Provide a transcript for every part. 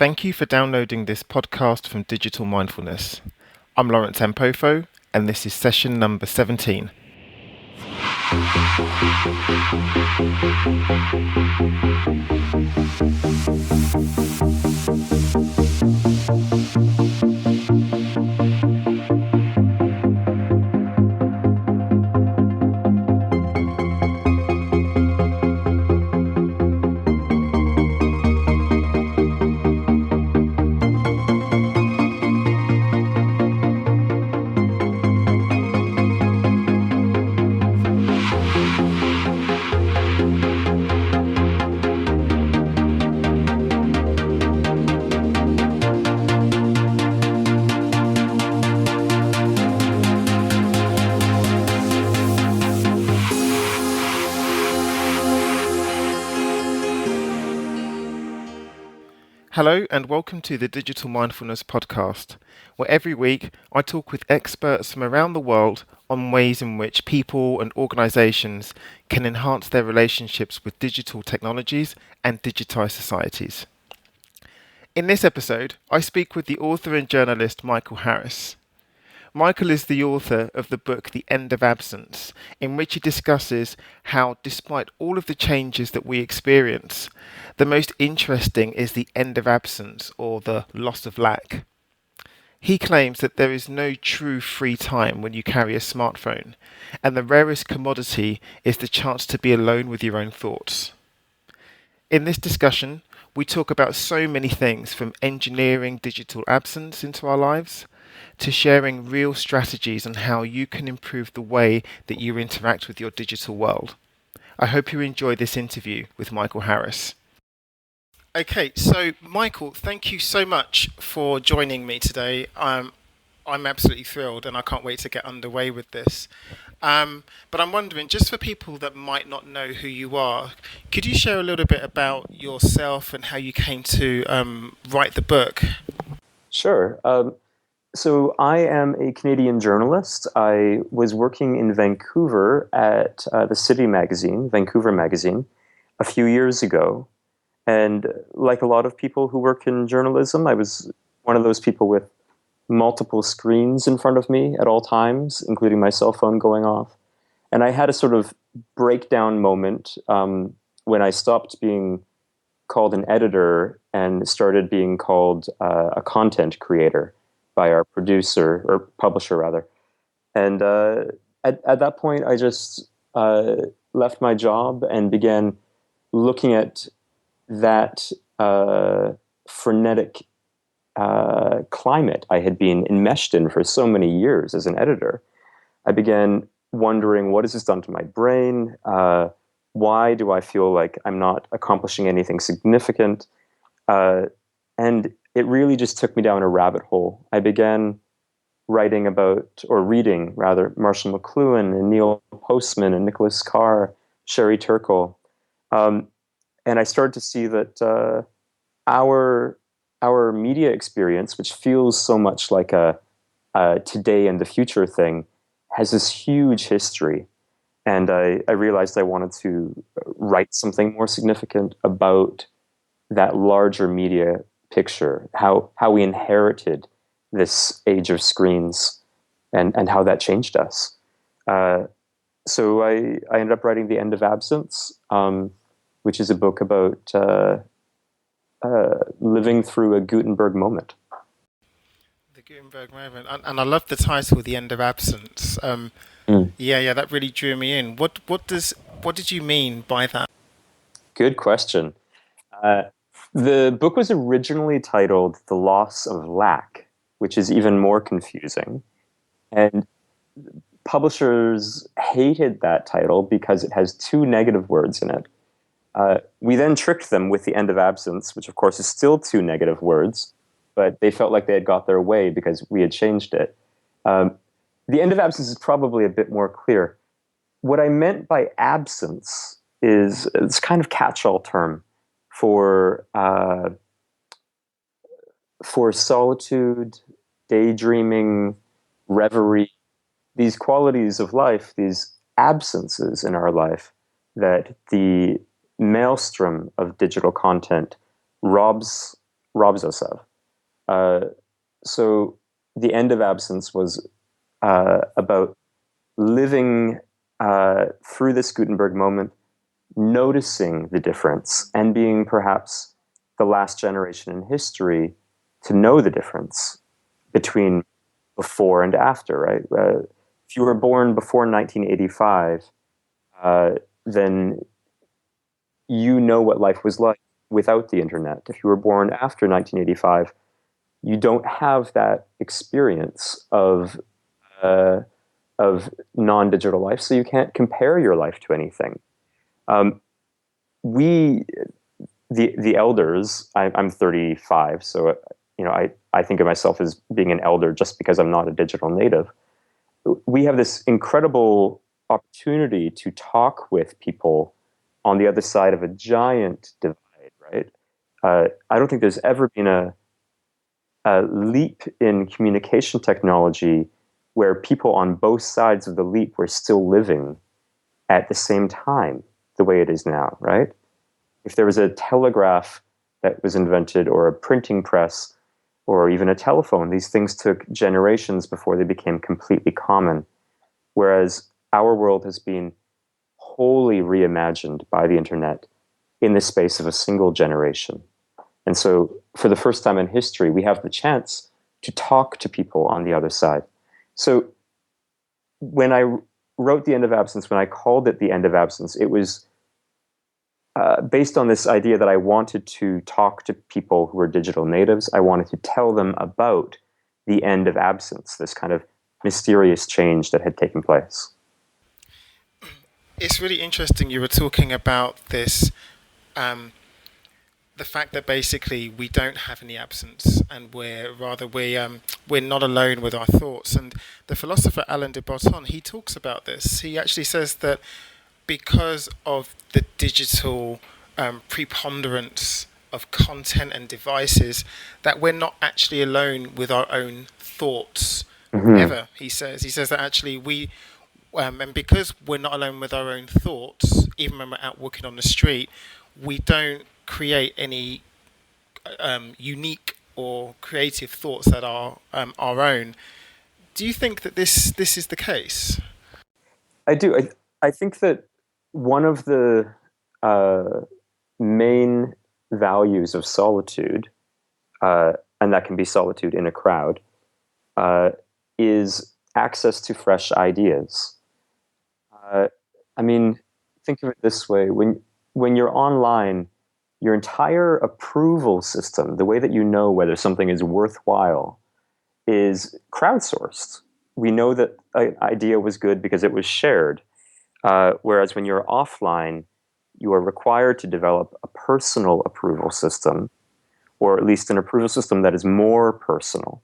Thank you for downloading this podcast from Digital Mindfulness. I'm Lawrence Mpofo, and this is session number 17. Hello and welcome to the Digital Mindfulness podcast, where every week I talk with experts from around the world on ways in which people and organizations can enhance their relationships with digital technologies and digitized societies. In this episode, I speak with the author and journalist Michael Harris. Michael is the author of the book The End of Absence, in which he discusses how, despite all of the changes that we experience, the most interesting is the end of absence, or the loss of lack. He claims that there is no true free time when you carry a smartphone, and the rarest commodity is the chance to be alone with your own thoughts. In this discussion, we talk about so many things, from engineering digital absence into our lives, to sharing real strategies on how you can improve the way that you interact with your digital world. I hope you enjoy this interview with Michael Harris. Okay, so Michael, thank you so much for joining me today. I'm absolutely thrilled and I can't wait to get underway with this. But I'm wondering, just for people that might not know who you are, could you share a little bit about yourself and how you came to write the book? Sure. So I am a Canadian journalist. I was working in Vancouver at the City magazine, Vancouver magazine, a few years ago. And like a lot of people who work in journalism, I was one of those people with multiple screens in front of me at all times, including my cell phone going off. And I had a sort of breakdown moment when I stopped being called an editor and started being called a content creator by our producer, or publisher rather. And at that point, I just left my job and began looking at that frenetic climate I had been enmeshed in for so many years as an editor. I began wondering, what has this done to my brain? Why do I feel like I'm not accomplishing anything significant? And it really just took me down a rabbit hole. I began reading rather, Marshall McLuhan and Neil Postman and Nicholas Carr, Sherry Turkle. And I started to see that our media experience, which feels so much like a today and the future thing, has this huge history. And I realized I wanted to write something more significant about that larger media picture, how we inherited this age of screens and how that changed us. So I ended up writing The End of Absence, which is a book about living through a Gutenberg moment. The Gutenberg moment. And I love the title, The End of Absence. Yeah, that really drew me in. What did you mean by that? Good question. The book was originally titled The Loss of Lack, which is even more confusing. And publishers hated that title because it has two negative words in it. We then tricked them with The End of Absence, which of course is still two negative words, but they felt like they had got their way because we had changed it. The End of Absence is probably a bit more clear. What I meant by absence is it's kind of catch-all term for solitude, daydreaming, reverie, these qualities of life, these absences in our life that the maelstrom of digital content robs robs us of. Uh, so the end of absence was about living through this Gutenberg moment, noticing the difference, and being perhaps the last generation in history to know the difference between before and after, right? If you were born before 1985, uh, then you know what life was like without the internet. If you were born after 1985, you don't have that experience uh, of non-digital life, so you can't compare your life to anything. Um, we, the elders, I'm 35, so I think of myself as being an elder just because I'm not a digital native. We have this incredible opportunity to talk with people on the other side of a giant divide, right? I don't think there's ever been a leap in communication technology where people on both sides of the leap were still living at the same time the way it is now, right? If there was a telegraph that was invented or a printing press or even a telephone, these things took generations before they became completely common. Whereas our world has been wholly reimagined by the internet in the space of a single generation. And so, for the first time in history, we have the chance to talk to people on the other side. So, when I wrote The End of Absence, when I called it The End of Absence, it was based on this idea that I wanted to talk to people who were digital natives. I wanted to tell them about the end of absence, this kind of mysterious change that had taken place. It's really interesting you were talking about this, um, the fact that basically we don't have any absence, and we're not alone with our thoughts. And the philosopher Alain de Botton, he talks about this. He actually says that because of the digital preponderance of content and devices, that we're not actually alone with our own thoughts Mm-hmm. ever. He says that actually and because we're not alone with our own thoughts, even when we're out walking on the street, we don't create any unique or creative thoughts that are our own. Do you think that this is the case? I do. I think that one of the uh, main values of solitude, uh, and that can be solitude in a crowd, uh, is access to fresh ideas. Uh, I mean, think of it this way: when you're online, your entire approval system, the way that you know whether something is worthwhile, is crowdsourced. We know that an idea was good because it was shared. Whereas when you're offline, you are required to develop a personal approval system, or at least an approval system that is more personal.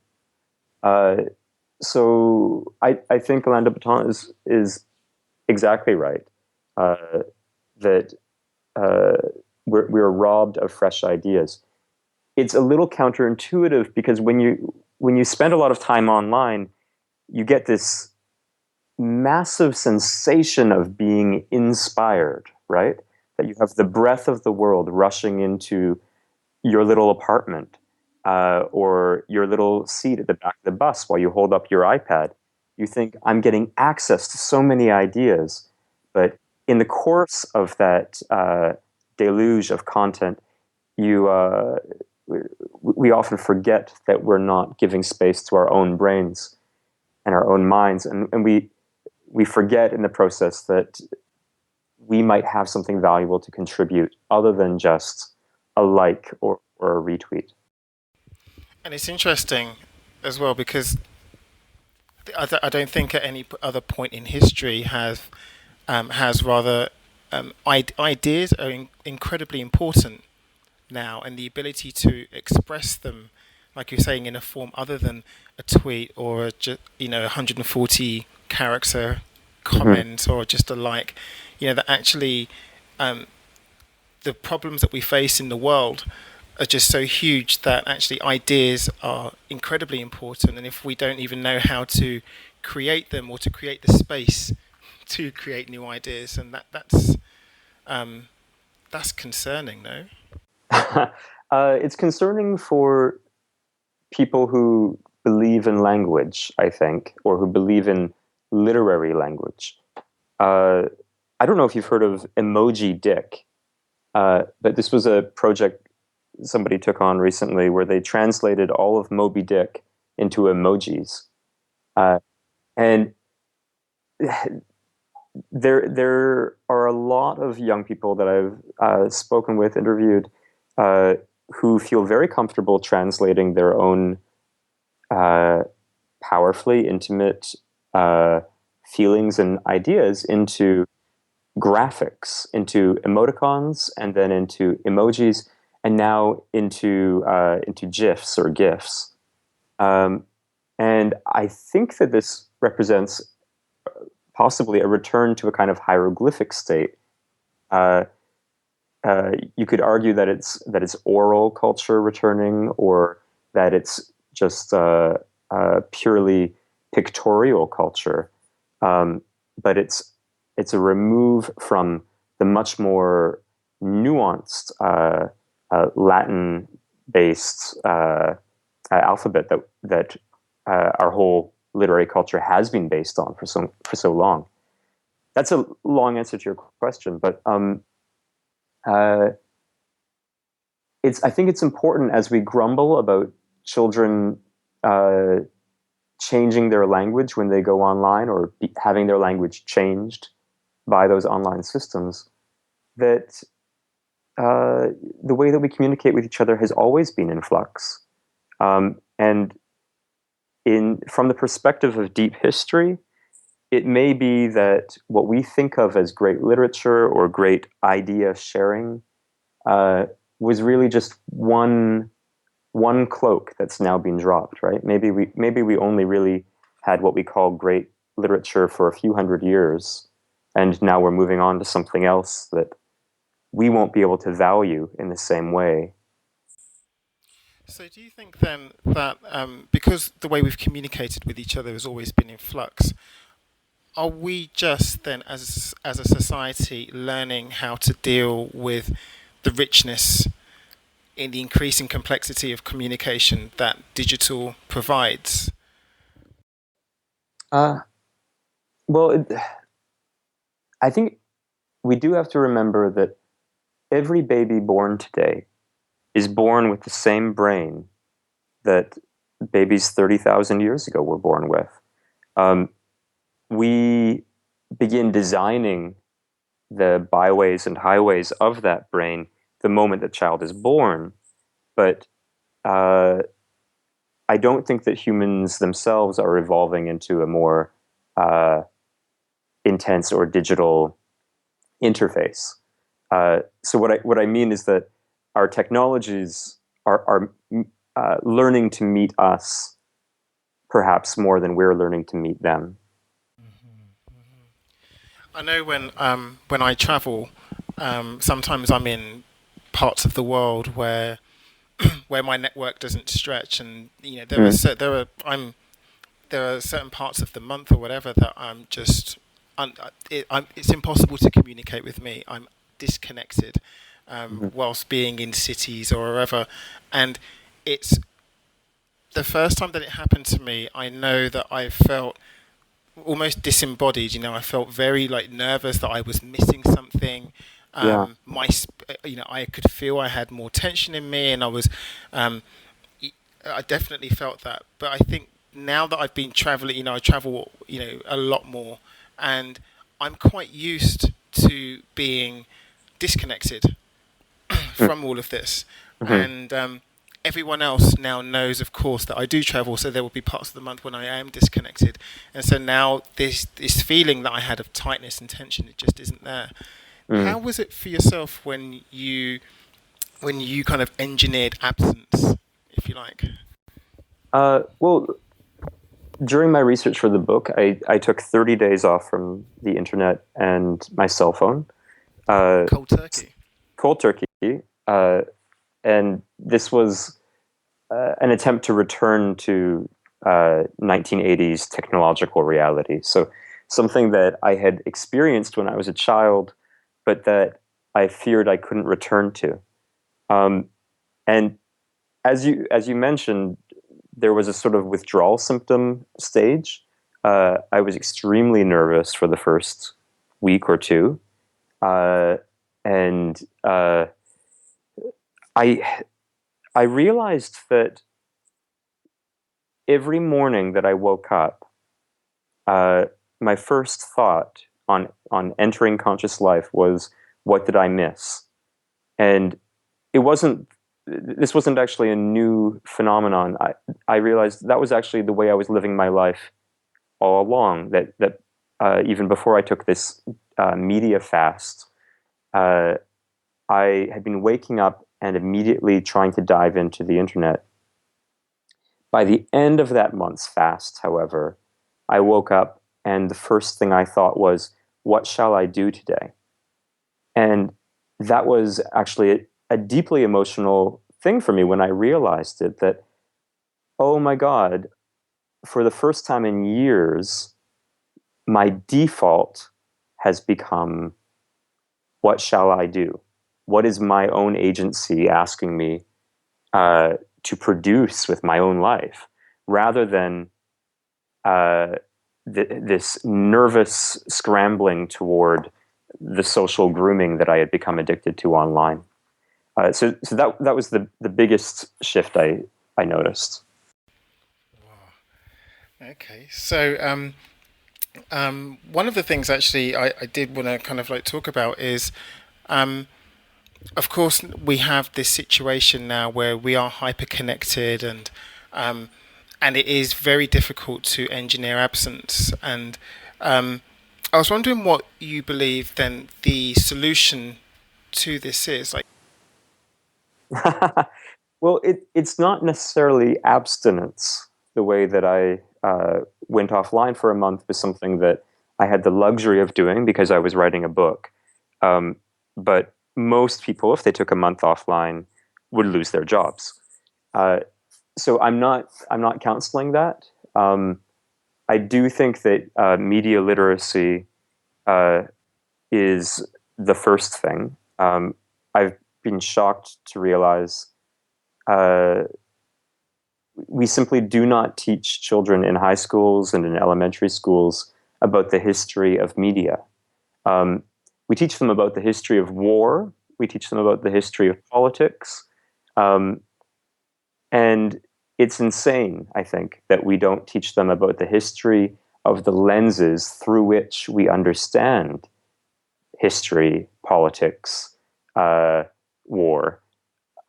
Uh, so I think Alain de Botton is exactly right, uh, that uh, we're robbed of fresh ideas. It's a little counterintuitive because when you spend a lot of time online, you get this massive sensation of being inspired, right? That you have the breath of the world rushing into your little apartment, or your little seat at the back of the bus while you hold up your iPad. You think, I'm getting access to so many ideas. But in the course of that deluge of content, you we often forget that we're not giving space to our own brains and our own minds, and we forget in the process that we might have something valuable to contribute other than just a like or a retweet. And it's interesting as well because I don't think at any other point in history has rather ideas are incredibly important now, and the ability to express them, like you're saying, in a form other than a tweet or just 140 character Mm-hmm. comment or just a like, that actually um, the problems that we face in the world are just so huge that actually ideas are incredibly important. And if we don't even know how to create them or to create the space to create new ideas, and that's concerning, no? It's concerning for people who believe in language, I think, or who believe in literary language. Uh, I don't know if you've heard of Emoji Dick, but this was a project somebody took on recently where they translated all of Moby Dick into emojis. Uh, and there are a lot of young people that I've spoken with, interviewed, uh, who feel very comfortable translating their own uh, powerfully intimate uh, feelings and ideas into graphics, into emoticons, and then into emojis, and now into GIFs or GIFs. Um, and I think that this represents possibly a return to a kind of hieroglyphic state. Uh, you could argue that it's oral culture returning, or that it's just purely pictorial culture. Um, but it's a remove from the much more nuanced Latin-based alphabet that our whole literary culture has been based on for so long. That's a long answer to your question, but uh, it's I think it's important as we grumble about children uh, changing their language when they go online, or having their language changed by those online systems, that uh, the way that we communicate with each other has always been in flux. And in from the perspective of deep history, it may be that what we think of as great literature or great idea sharing uh, was really just one cloak that's now been dropped, right? Maybe we only really had what we call great literature for a few hundred years, and now we're moving on to something else that we won't be able to value in the same way. So, do you think then that because the way we've communicated with each other has always been in flux, are we just then, as a society, learning how to deal with the richness in the increasing complexity of communication that digital provides? Uh, well, I think we do have to remember that every baby born today is born with the same brain that babies 30,000 years ago were born with. Um, we begin designing the byways and highways of that brain the moment the child is born. But uh, I don't think that humans themselves are evolving into a more uh, intense or digital interface. So what I mean is that our technologies are learning to meet us perhaps more than we're learning to meet them. I know when I travel, sometimes I'm in parts of the world where my network doesn't stretch, and Mm, there are certain parts of the month or whatever that it's impossible to communicate with me. I'm disconnected mhm, whilst being in cities or wherever, and it's the first time that it happened to me. I know that I felt almost disembodied. I felt very like nervous that I was missing something. yeah. I could feel I had more tension in me, and um, I definitely felt that. But I think now that I've been traveling, I travel, a lot more, and I'm quite used to being disconnected Mm, from all of this. mhm, And everyone else now knows, of course, that I do travel. So there will be parts of the month when I am disconnected, and so now this feeling that I had of tightness and tension, it just isn't there. How mm. was it for yourself when you kind of engineered absence, if you like? Well, during my research for the book, I took 30 days off from the internet and my cell phone, uh, Cold turkey. cold turkey. Uh, and this was an attempt to return to 1980s technological reality. So something that I had experienced when I was a child, but that I feared I couldn't return to. Um, And as you mentioned, there was a sort of withdrawal symptom stage. I was extremely nervous for the first week or two, uh, and I I realized that every morning that I woke up, uh, my first thought on entering conscious life was, "What did I miss?" And it wasn't. This wasn't actually a new phenomenon. I realized that was actually the way I was living my life all along. That even before I took this media fast, uh, I had been waking up and immediately trying to dive into the internet. By the end of that month's fast, however, I woke up and the first thing I thought was, "What shall I do today?" And that was actually a deeply emotional thing for me when I realized it, that, oh my God, for the first time in years, my default has become, what shall I do? What is my own agency asking me uh, to produce with my own life, rather than uh, this nervous scrambling toward the social grooming that I had become addicted to online. So that was the biggest shift I noticed. Okay, so one of the things actually I did want to kind of like talk about is, um, of course, we have this situation now where we are hyper connected, um, and it is very difficult to engineer absence. And I was wondering what you believe then the solution to this is. Like, Well, it's not necessarily abstinence. The way that I went offline for a month was something that I had the luxury of doing because I was writing a book. Um, but most people, if they took a month offline, would lose their jobs. Uh, so I'm not counseling that. I do think that media literacy uh, is the first thing. I've been shocked to realize uh, we simply do not teach children in high schools and in elementary schools about the history of media. Um, we teach them about the history of war. We teach them about the history of politics. Um, and it's insane, I think, that we don't teach them about the history of the lenses through which we understand history, politics, uh, war.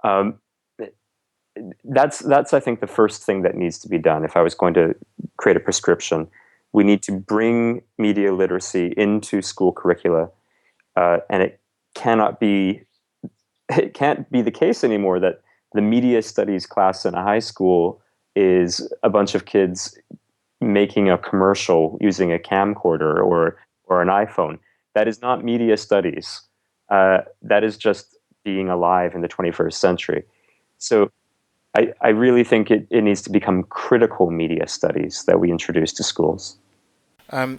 Um, that's I think the first thing that needs to be done. If I was going to create a prescription, we need to bring media literacy into school curricula, and cannot be it can't be the case anymore that the media studies class in a high school is a bunch of kids making a commercial using a camcorder or an iPhone. That is not media studies. That is just being alive in the 21st century. So I really think it needs to become critical media studies that we introduce to schools.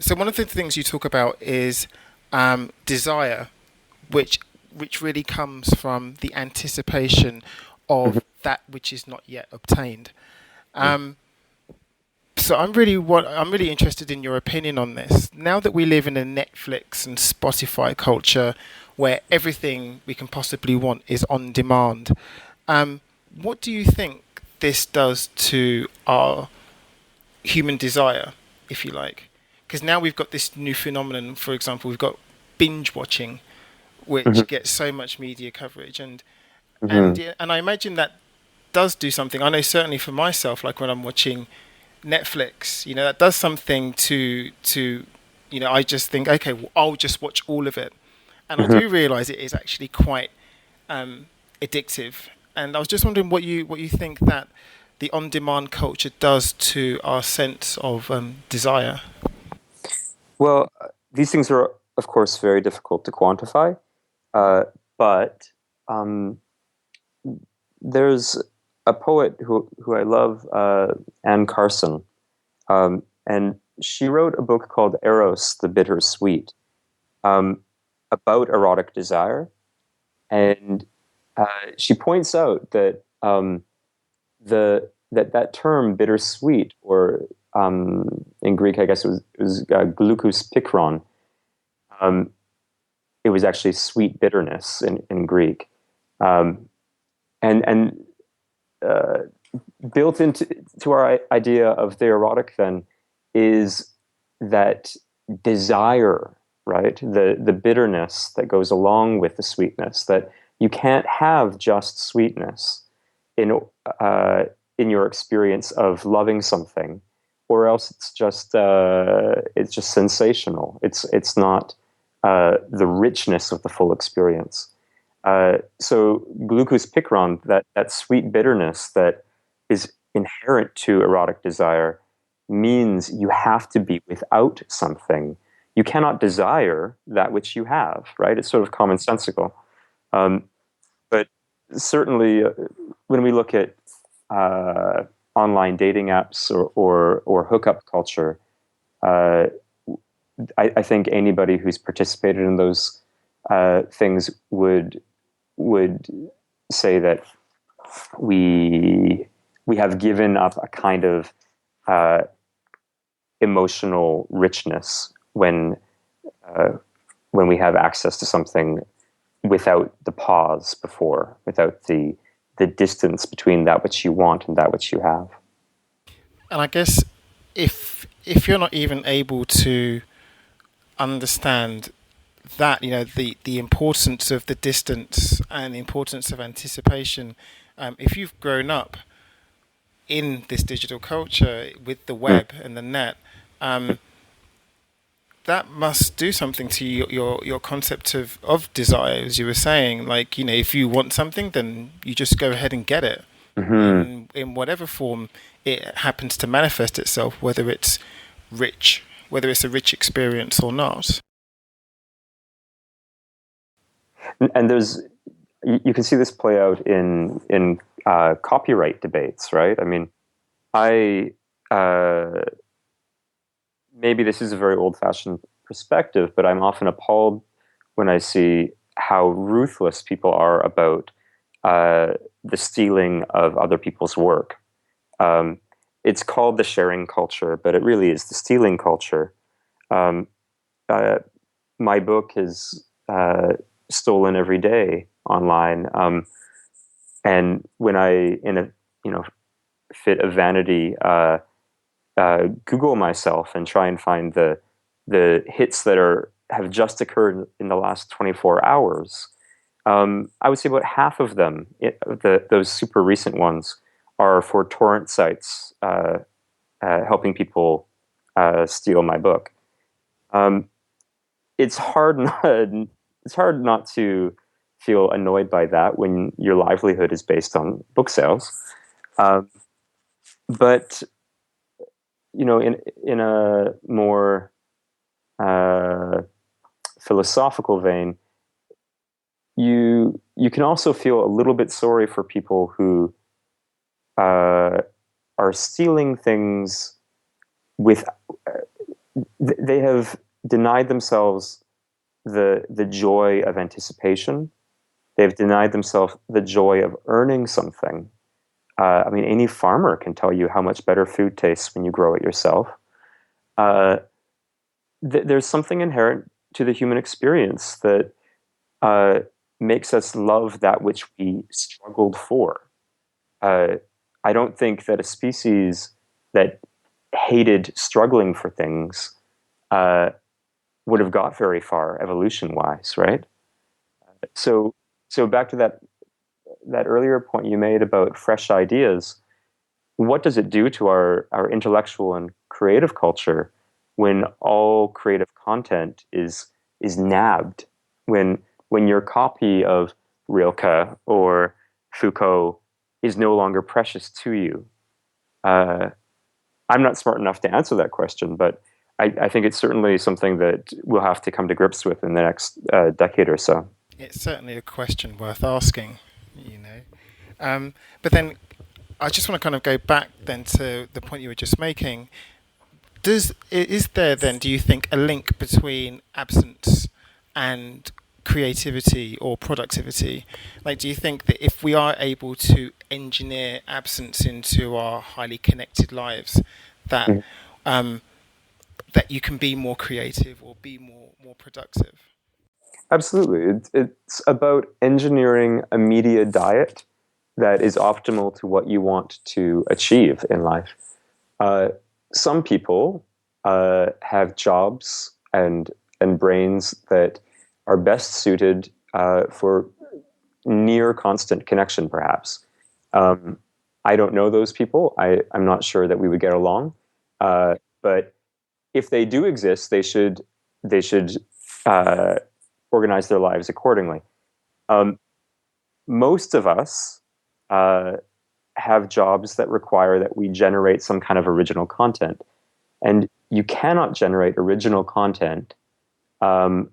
so one of the things you talk about is desire, which which really comes from the anticipation Mhm, of that which is not yet obtained. mhm, Um, so I'm really interested in your opinion on this. Now that we live in a Netflix and Spotify culture where everything we can possibly want is on demand, um, what do you think this does to our human desire, if you like? Because now we've got this new phenomenon. For example, we've got binge watching, mhm, which gets so much media coverage, mhm, and I imagine that does do something. I know certainly for myself, like when I'm watching Netflix, that does something to I just think, okay, well, I'll just watch all of it, and I mhm. do realize it is actually quite um, addictive. And I was just wondering what you think that the on-demand culture does to our sense of desire. Well, these things are, of course, very difficult to quantify, uh, but um, there's a poet who I love, Anne Carson, and she wrote a book called Eros, the Bitter Sweet, um, about erotic desire, and she points out that um, that term bittersweet, or in Greek, I guess it was glucous pikron. Um, it was actually sweet bitterness in Greek, um, and uh, built into to our idea of the erotic then is that desire, right? The bitterness that goes along with the sweetness. That you can't have just sweetness in uh, in your experience of loving something, or else it's just sensational. It's not the richness of the full experience. So glucose picron, that sweet bitterness that is inherent to erotic desire, means you have to be without something. You cannot desire that which you have, right? It's sort of commonsensical. Um, but certainly, when we look at uh, online dating apps or hookup culture, uh, I think anybody who's participated in those things would say that we we have given up a kind of uh, emotional richness uh, when we have access to something without the pause before, without the distance between that which you want and that which you have. And I guess if you're not even able to understand that, the importance of the distance and the importance of anticipation, if you've grown up in this digital culture with the Mm. web and the net, um, that must do something to your concept of desire, as you were saying. Like, if you want something, then you just go ahead and get it Hmm. in whatever form it happens to manifest itself, rich, whether it's a rich experience or not. And you can see this play out in copyright debates, right? I mean, I maybe this is a very old-fashioned perspective, but I'm often appalled when I see how ruthless people are about uh, the stealing of other people's work. Um, it's called the sharing culture, but it really is the stealing culture. Um, uh, my book is stolen every day online, and when I, in a fit of vanity, Google myself and try and find the hits that are have just occurred in the last 24 hours. I would say about half of them, those super recent ones, are for torrent sites helping people steal my book. Um, it's hard not it's hard not to feel annoyed by that when your livelihood is based on book sales. Um, but in a more uh, philosophical vein, you can also feel a little bit sorry for people who uh, are stealing things with they have denied themselves the joy of anticipation. They've denied themselves the joy of earning something. I mean, any farmer can tell you how much better food tastes when you grow it yourself. Uh, there's something inherent to the human experience that uh, makes us love that which we struggled for. Uh, I don't think that a species that hated struggling for things uh, would have got very far evolution wise, right? So, so back to that earlier point you made about fresh ideas. What does it do to our intellectual and creative culture when all creative content is nabbed? When your copy of Rilke or Foucault is no longer precious to you? Uh, I'm not smart enough to answer that question, but I think it's certainly something that we'll have to come to grips with in the next decade or so. It's certainly a question worth asking, you know. But then I just want to kind of go back then to the point you were just making. Is there then, do you think, a link between absence and creativity or productivity? Like, do you think that if we are able to engineer absence into our highly connected lives, that Mhm. um, that you can be more creative or be more productive? Absolutely. It's about engineering a media diet that is optimal to what you want to achieve in life. Uh, some people have jobs and brains that are best suited for near constant connection, perhaps. Um, I don't know those people. I'm not sure that we would get along. But if they do exist, they should uh, organize their lives accordingly. Um, most of us uh, have jobs that require that we generate some kind of original content, and you cannot generate original content um,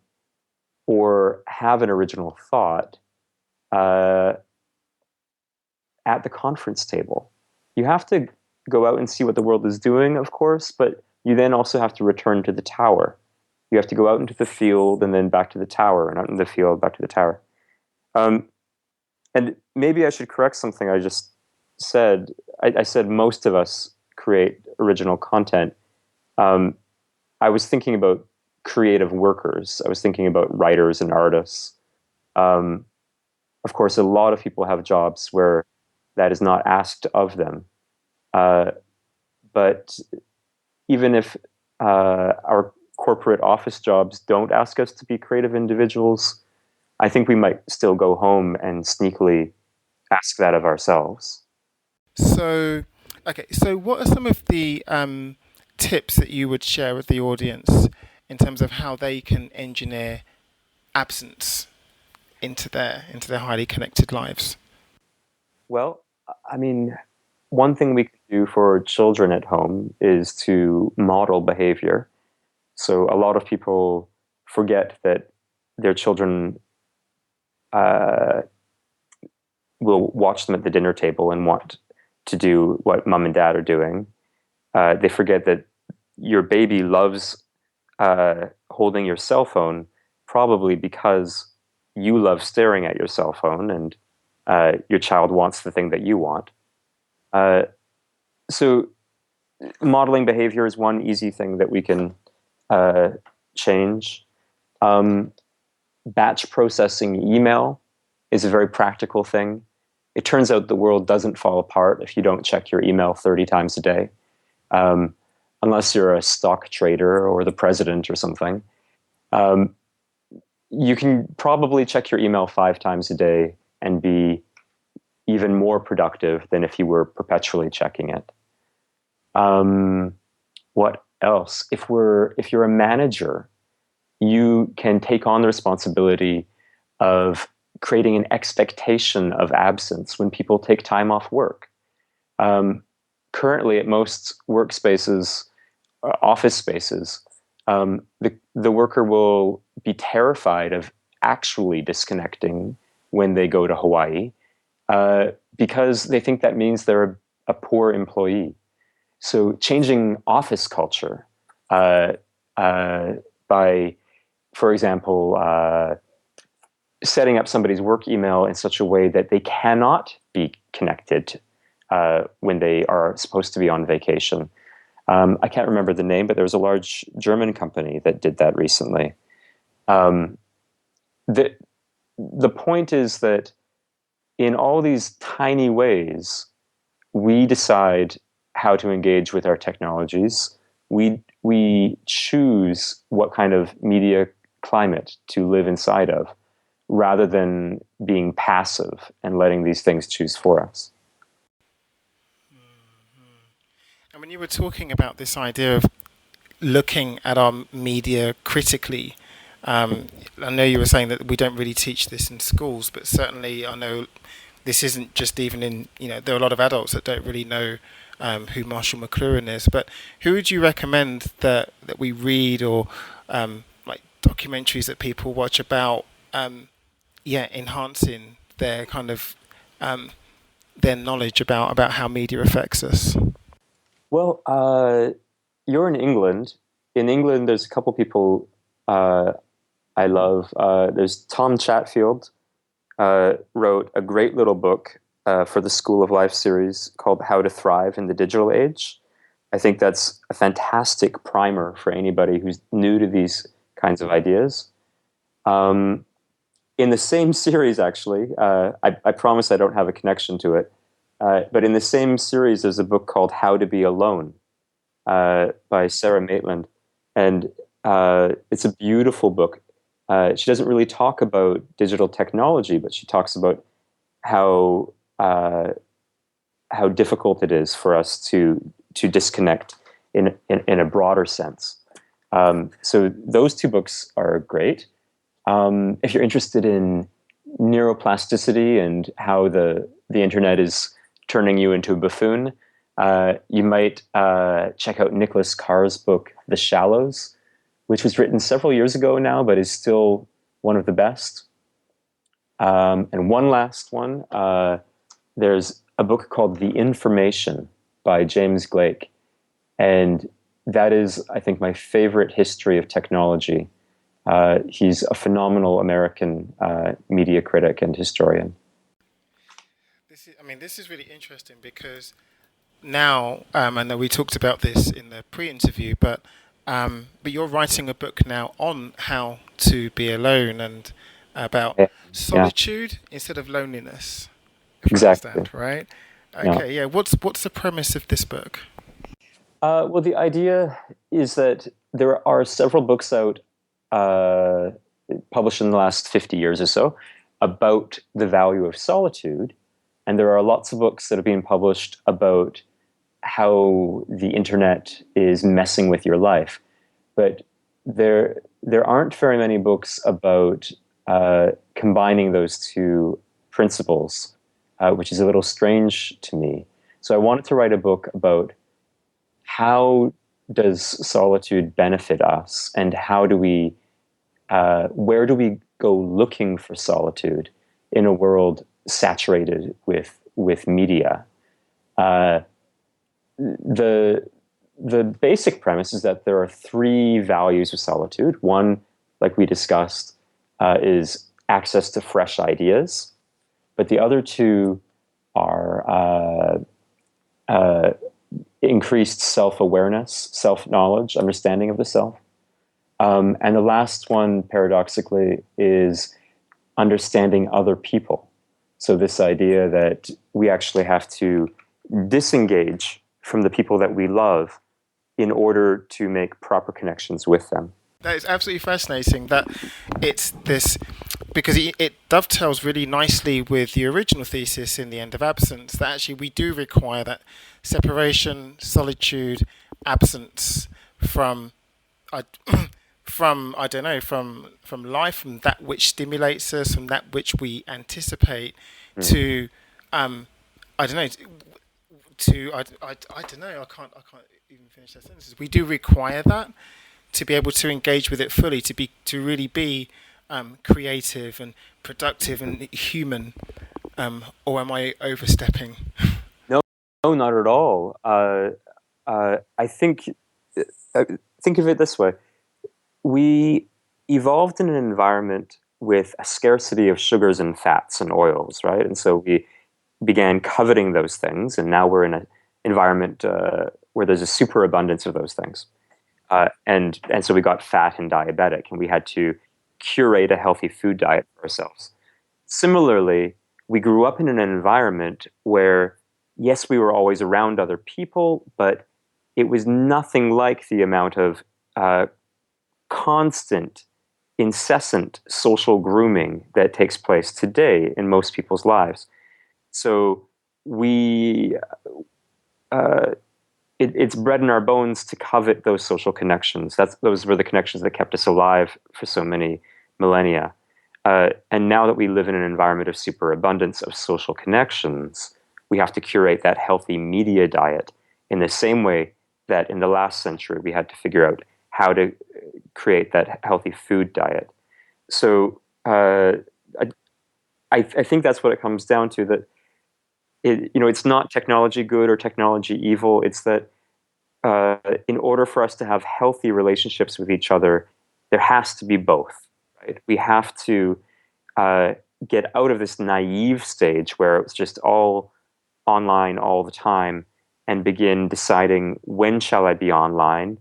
or have an original thought uh, at the conference table. You have to go out and see what the world is doing, of course, but you then also have to return to the tower. You have to go out into the field and then back to the tower, and out in the field, back to the tower. Um, and maybe I should correct something I just said. I said most of us create original content. Um, I was thinking about creative workers. I was thinking about writers and artists. Um, of course, a lot of people have jobs where that is not asked of them. Uh, but even if our corporate office jobs don't ask us to be creative individuals, I think we might still go home and sneakily ask that of ourselves. So, okay, so what are some of the tips that you would share with the audience in terms of how they can engineer absence into their highly connected lives? Well, I mean, one thing we could do for children at home is to model behavior. So a lot of people forget that their children uh, will watch them at the dinner table and want to do what mom and dad are doing. They forget that your baby loves holding your cell phone, probably because you love staring at your cell phone, and your child wants the thing that you want. Uh, so modeling behavior is one easy thing that we can uh, change. Um, Batch processing email is a very practical thing. It turns out the world doesn't fall apart if you don't check your email 30 times a day, um, unless you're a stock trader or the president or something. Um, you can probably check your email 5 times a day and be even more productive than if you were perpetually checking it. Um, what else? If you're a manager, you can take on the responsibility of creating an expectation of absence when people take time off work. Um, Currently, at most workspaces, office spaces, the worker will be terrified of actually disconnecting when they go to Hawaii because they think that means they're a poor employee. So, changing office culture uh, uh, by, for example, setting up somebody's work email in such a way that they cannot be connected when they are supposed to be on vacation. I can't remember the name, but there was a large German company that did that recently. Um, the the point is that in all these tiny ways, we decide how to engage with our technologies. We choose what kind of media climate to live inside of, rather than being passive and letting these things choose for us. And when you were talking about this idea of looking at our media critically, I know you were saying that we don't really teach this in schools, but certainly I know this isn't just even in, there are a lot of adults that don't really know who Marshall McLuhan is. But who would you recommend that we read, or like documentaries that people watch about, enhancing their kind of their knowledge about how media affects us? Well, you're in England. In England, there's a couple people. I love. There's Tom Chatfield wrote a great little book for the School of Life series called How to Thrive in the Digital Age. I think that's a fantastic primer for anybody who's new to these kinds of ideas. Um, in the same series, actually, I promise I don't have a connection to it, but in the same series, there's a book called How to Be Alone by Sarah Maitland. And it's a beautiful book. She doesn't really talk about digital technology, but she talks about how uh, how difficult it is for us to disconnect in a broader sense. So those two books are great. If you're interested in neuroplasticity and how the internet is turning you into a buffoon, you might check out Nicholas Carr's book, The Shallows, which was written several years ago now, but is still one of the best. And one last one, there's a book called The Information by James Blake. And that is, I think, my favorite history of technology. He's a phenomenal American media critic and historian. This is really interesting because now, I know we talked about this in the pre-interview, but you're writing a book now on how to be alone and about Yeah, yeah, solitude instead of loneliness, if I exactly. understand right. Yeah. Okay, yeah. What's the premise of this book? Well, the idea is that there are several books out uh, published in the last 50 years or so about the value of solitude. And there are lots of books that have been published about how the internet is messing with your life. But there aren't very many books about combining those two principles, which is a little strange to me. So I wanted to write a book about how does solitude benefit us, and how do we where do we go looking for solitude in a world saturated with media? Uh, the the basic premise is that there are three values of solitude. One, like we discussed, is access to fresh ideas, but the other two are increased self-awareness, self-knowledge, understanding of the self. And the last one, paradoxically, is understanding other people. So this idea that we actually have to disengage from the people that we love in order to make proper connections with them. That is absolutely fascinating. That it's this because it dovetails really nicely with the original thesis in the end of absence. That actually we do require that separation, solitude, absence from I, from I don't know from life, from that which stimulates us, from that which we anticipate, Mm. to I don't know I don't know I can't even finish that sentence. We do require that to be able to engage with it fully, to really be creative and productive and human. Or am I overstepping? No, no, not at all. I uh, think of it this way: we evolved in an environment with a scarcity of sugars and fats and oils, right? And so we began coveting those things, and now we're in an environment where there's a superabundance of those things. And so we got fat and diabetic, and we had to curate a healthy food diet for ourselves. Similarly, we grew up in an environment where, yes, we were always around other people, but it was nothing like the amount of uh, constant, incessant social grooming that takes place today in most people's lives. So we uh, it's bred in our bones to covet those social connections. Those were the connections that kept us alive for so many millennia. And now that we live in an environment of superabundance of social connections, we have to curate that healthy media diet in the same way that in the last century we had to figure out how to create that healthy food diet. So I, I think that's what it comes down to. That it's not technology good or technology evil. It's that in order for us to have healthy relationships with each other, there has to be both. Right? We have to uh, get out of this naive stage where it's just all online all the time and begin deciding, when shall I be online?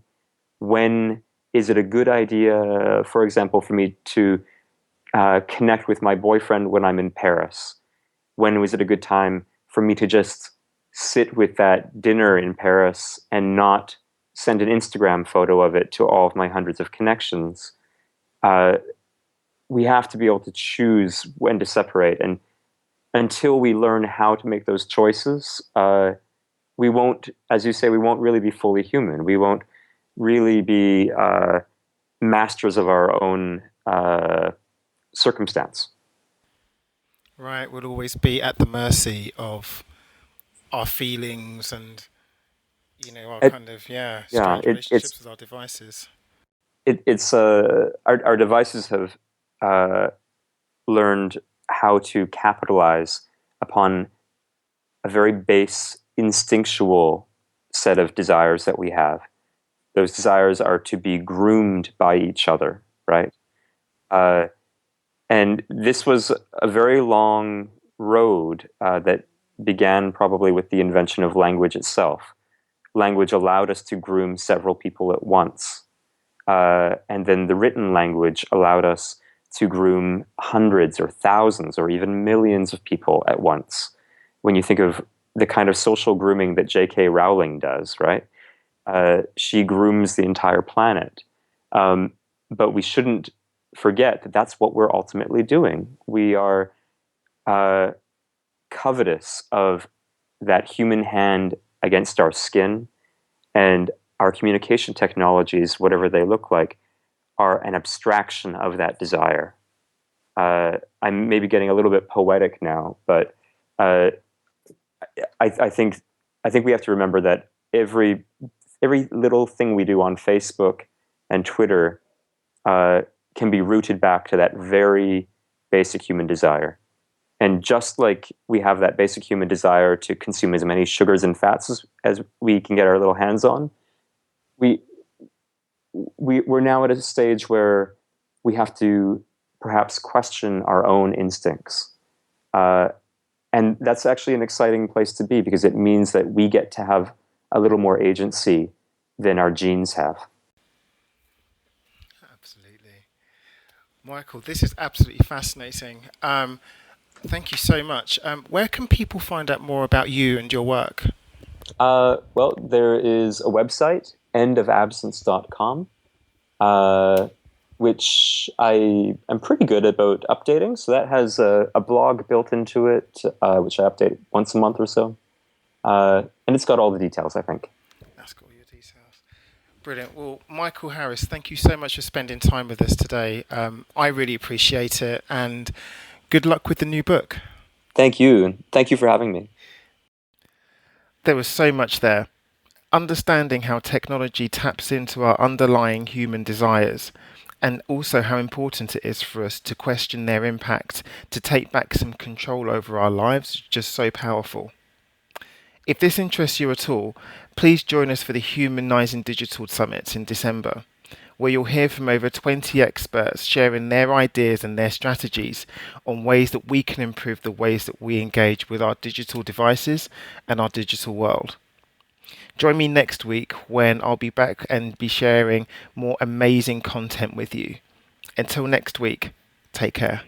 When is it a good idea, for example, for me to connect with my boyfriend when I'm in Paris? When was it a good time for me to just sit with that dinner in Paris and not send an Instagram photo of it to all of my hundreds of connections? Uh, we have to be able to choose when to separate. And until we learn how to make those choices, we won't, as you say, we won't really be fully human. We won't really be masters of our own circumstance. Right, we'll always be at the mercy of our feelings and our It, kind of yeah, strange relationships with our devices. it's our devices have uh, learned how to capitalize upon a very base instinctual set of desires that we have. Those desires are to be groomed by each other, right? Uh, and this was a very long road that began probably with the invention of language itself. Language allowed us to groom several people at once. And then the written language allowed us to groom hundreds or thousands or even millions of people at once. When you think of the kind of social grooming that J.K. Rowling does, right? She grooms the entire planet. But we shouldn't forget that that's what we're ultimately doing. We are uh, covetous of that human hand against our skin, and our communication technologies, whatever they look like, are an abstraction of that desire. I'm maybe getting a little bit poetic now, but uh, I think we have to remember that every little thing we do on Facebook and Twitter uh, can be rooted back to that very basic human desire. And just like we have that basic human desire to consume as many sugars and fats as we can get our little hands on, we we're now at a stage where we have to perhaps question our own instincts. Uh, and that's actually an exciting place to be, because it means that we get to have a little more agency than our genes have. Absolutely. Michael, this is absolutely fascinating. Thank you so much. Where can people find out more about you and your work? Well, there is a website, endofabsence.com, uh, which I am pretty good about updating. So that has a blog built into it, which I update once a month or so. And it's got all the details, I think. That's got all your details. Brilliant. Well, Michael Harris, thank you so much for spending time with us today. I really appreciate it, and good luck with the new book. Thank you. Thank you for having me. There was so much there. Understanding how technology taps into our underlying human desires, and also how important it is for us to question their impact, to take back some control over our lives, is just so powerful. If this interests you at all, please join us for the Humanising Digital Summit in December, where you'll hear from over 20 experts sharing their ideas and their strategies on ways that we can improve the ways that we engage with our digital devices and our digital world. Join me next week when I'll be back and be sharing more amazing content with you. Until next week, take care.